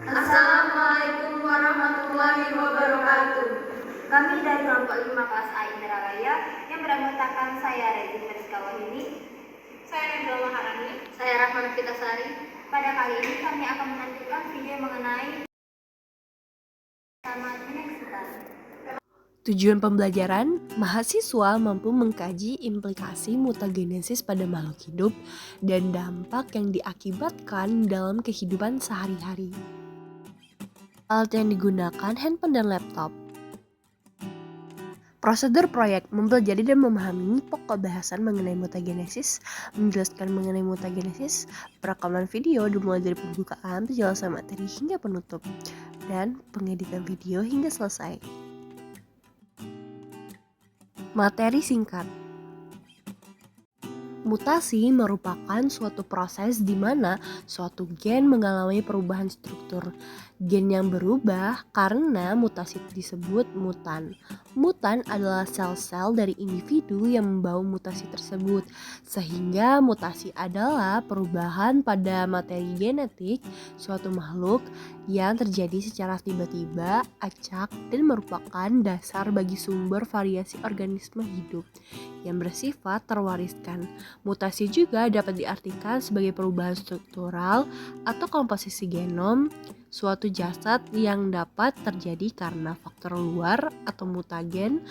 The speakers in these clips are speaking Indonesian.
Assalamualaikum warahmatullahi wabarakatuh. Kami dari kelompok 5 kelas A Indralaya yang beranggotakan saya Regina Rizkawahini, Saya Nabila Maharani. saya Rahman Fitasari. Pada kali ini kami akan menampilkan video mengenai sama koneksitas. Tujuan pembelajaran, mahasiswa mampu mengkaji implikasi mutagenesis pada makhluk hidup dan dampak yang diakibatkan dalam kehidupan sehari-hari. Alat yang digunakan handphone dan laptop. Prosedur proyek mempelajari dan memahami pokok bahasan mengenai mutagenesis, menjelaskan mengenai mutagenesis, perekaman video dimulai dari pembukaan, penjelasan materi hingga penutup, dan pengeditan video hingga selesai. Materi singkat. Mutasi merupakan suatu proses di mana suatu gen mengalami perubahan struktur. Gen yang berubah karena mutasi disebut mutan. Mutan adalah sel-sel dari individu yang membawa mutasi tersebut, sehingga mutasi adalah perubahan pada materi genetik suatu makhluk yang terjadi secara tiba-tiba, acak, dan merupakan dasar bagi sumber variasi organisme hidup yang bersifat terwariskan. Mutasi juga dapat diartikan sebagai perubahan struktural atau komposisi genom suatu jasad yang dapat terjadi karena faktor luar atau mutagen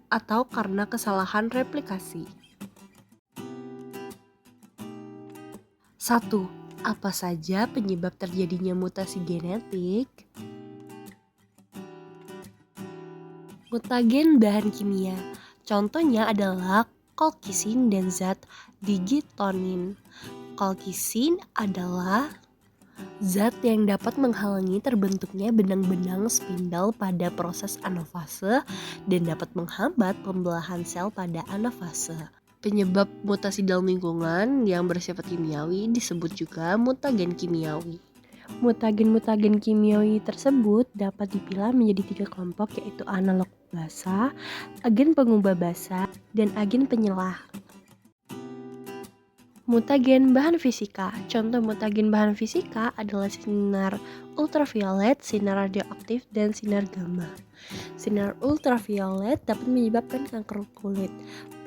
atau karena kesalahan replikasi. 1. Apa saja penyebab terjadinya mutasi genetik? Mutagen bahan kimia. Contohnya adalah kolkisin dan zat digitonin. Kolkisin adalah zat yang dapat menghalangi terbentuknya benang-benang spindle pada proses anafase dan dapat menghambat pembelahan sel pada anafase. Penyebab mutasi dalam lingkungan yang bersifat kimiawi disebut juga mutagen kimiawi. Mutagen-mutagen kimiawi tersebut dapat dipilah menjadi 3 kelompok, yaitu analog basa, agen pengubah basa, dan agen penyelah. Mutagen bahan fisika. Contoh mutagen bahan fisika adalah sinar ultraviolet, sinar radioaktif, dan sinar gamma. Sinar ultraviolet dapat menyebabkan kanker kulit.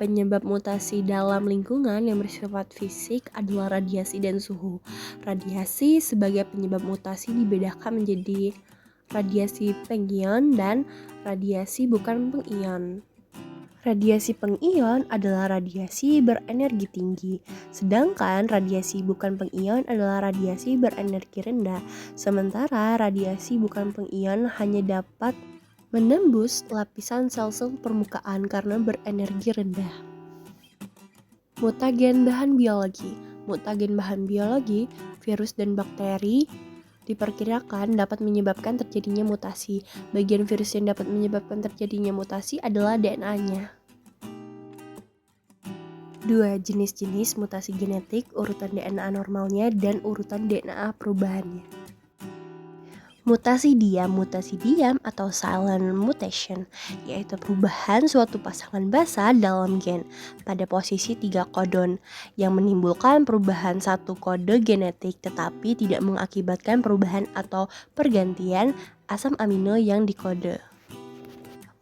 Penyebab mutasi dalam lingkungan yang bersifat fisik adalah radiasi dan suhu. Radiasi sebagai penyebab mutasi dibedakan menjadi radiasi pengion dan radiasi bukan pengion. Radiasi pengion adalah radiasi berenergi tinggi, sedangkan radiasi bukan pengion adalah radiasi berenergi rendah. Sementara radiasi bukan pengion hanya dapat menembus lapisan sel-sel permukaan karena berenergi rendah. Mutagen bahan biologi. Mutagen bahan biologi, virus dan bakteri diperkirakan dapat menyebabkan terjadinya mutasi. Bagian virus yang dapat menyebabkan terjadinya mutasi adalah DNA-nya. 2. Jenis-jenis mutasi genetik, urutan DNA normalnya, dan urutan DNA perubahannya. Mutasi diam atau silent mutation, yaitu perubahan suatu pasangan basa dalam gen pada posisi 3 kodon yang menimbulkan perubahan satu kode genetik tetapi tidak mengakibatkan perubahan atau pergantian asam amino yang dikode.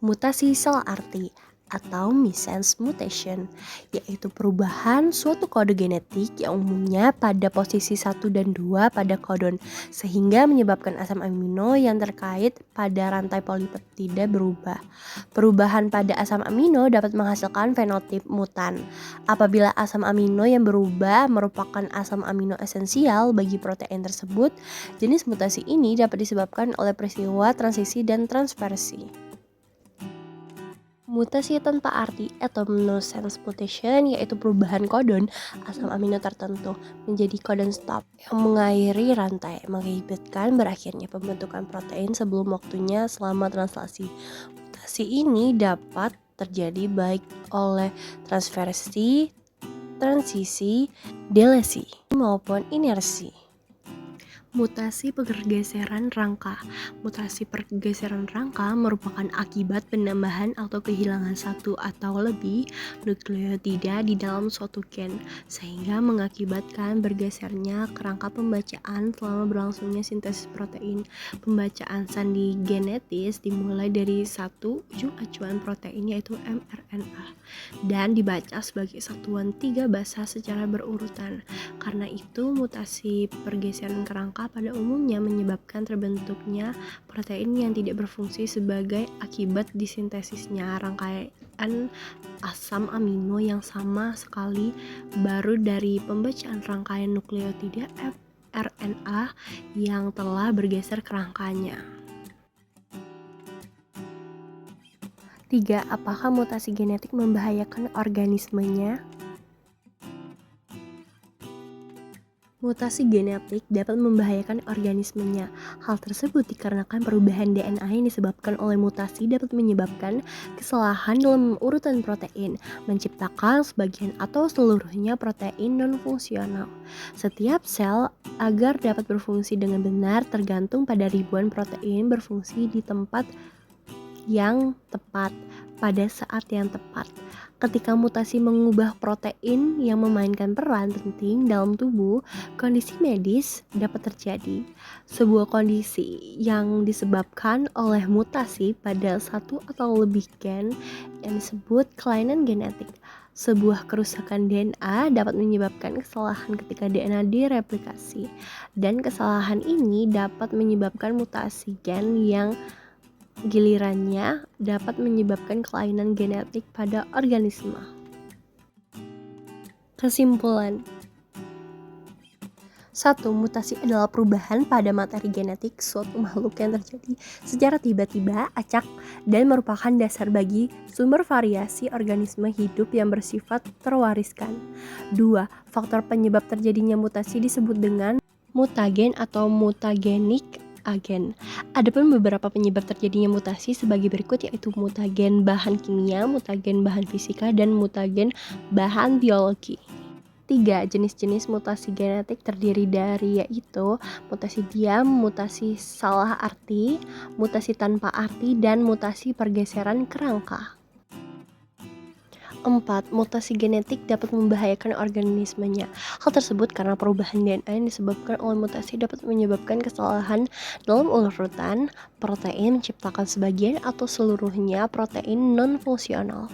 Mutasi salah arti atau missense mutation, yaitu perubahan suatu kode genetik yang umumnya pada posisi 1 dan 2 pada kodon, sehingga menyebabkan asam amino yang terkait pada rantai polipeptida berubah. Perubahan pada asam amino dapat menghasilkan fenotip mutan. Apabila asam amino yang berubah merupakan asam amino esensial bagi protein tersebut, jenis mutasi ini dapat disebabkan oleh peristiwa transisi dan transversi. Mutasi tanpa arti atau no-sense mutation, yaitu perubahan kodon asam amino tertentu menjadi kodon stop yang mengakhiri rantai, mengakibatkan berakhirnya pembentukan protein sebelum waktunya selama translasi. Mutasi ini dapat terjadi baik oleh transversi, transisi, delesi, maupun inersi. Mutasi pergeseran rangka. Mutasi pergeseran rangka merupakan akibat penambahan atau kehilangan satu atau lebih nukleotida di dalam suatu gen, sehingga mengakibatkan bergesernya kerangka pembacaan selama berlangsungnya sintesis protein. Pembacaan sandi genetis dimulai dari satu ujung acuan protein yaitu mRNA dan dibaca sebagai satuan 3 basa secara berurutan. Karena itu, mutasi pergeseran kerangka pada umumnya menyebabkan terbentuknya protein yang tidak berfungsi sebagai akibat disintesisnya rangkaian asam amino yang sama sekali baru dari pembacaan rangkaian nukleotida RNA yang telah bergeser kerangkanya. 3. Apakah mutasi genetik membahayakan organismenya? Mutasi genetik dapat membahayakan organismenya. Hal tersebut dikarenakan perubahan DNA yang disebabkan oleh mutasi dapat menyebabkan kesalahan dalam urutan protein, menciptakan sebagian atau seluruhnya protein non-fungsional. Setiap sel agar dapat berfungsi dengan benar tergantung pada ribuan protein berfungsi di tempat yang tepat pada saat yang tepat. Ketika mutasi mengubah protein yang memainkan peran penting dalam tubuh, kondisi medis dapat terjadi. Sebuah kondisi yang disebabkan oleh mutasi pada satu atau lebih gen yang disebut kelainan genetik. Sebuah kerusakan DNA dapat menyebabkan kesalahan ketika DNA direplikasi, dan kesalahan ini dapat menyebabkan mutasi gen yang gilirannya dapat menyebabkan kelainan genetik pada organisme. Kesimpulan: 1. Mutasi adalah perubahan pada materi genetik suatu makhluk yang terjadi secara tiba-tiba, acak, dan merupakan dasar bagi sumber variasi organisme hidup yang bersifat terwariskan. 2. Faktor penyebab terjadinya mutasi disebut dengan mutagen atau mutagenik agen. Adapun beberapa penyebab terjadinya mutasi sebagai berikut, yaitu mutagen bahan kimia, mutagen bahan fisika, dan mutagen bahan biologi. 3. Jenis-jenis mutasi genetik terdiri dari yaitu mutasi diam, mutasi salah arti, mutasi tanpa arti, dan mutasi pergeseran kerangka. 4. Mutasi genetik dapat membahayakan organismenya. Hal tersebut karena perubahan DNA yang disebabkan oleh mutasi dapat menyebabkan kesalahan dalam urutan protein, menciptakan sebagian atau seluruhnya protein non-fungsional.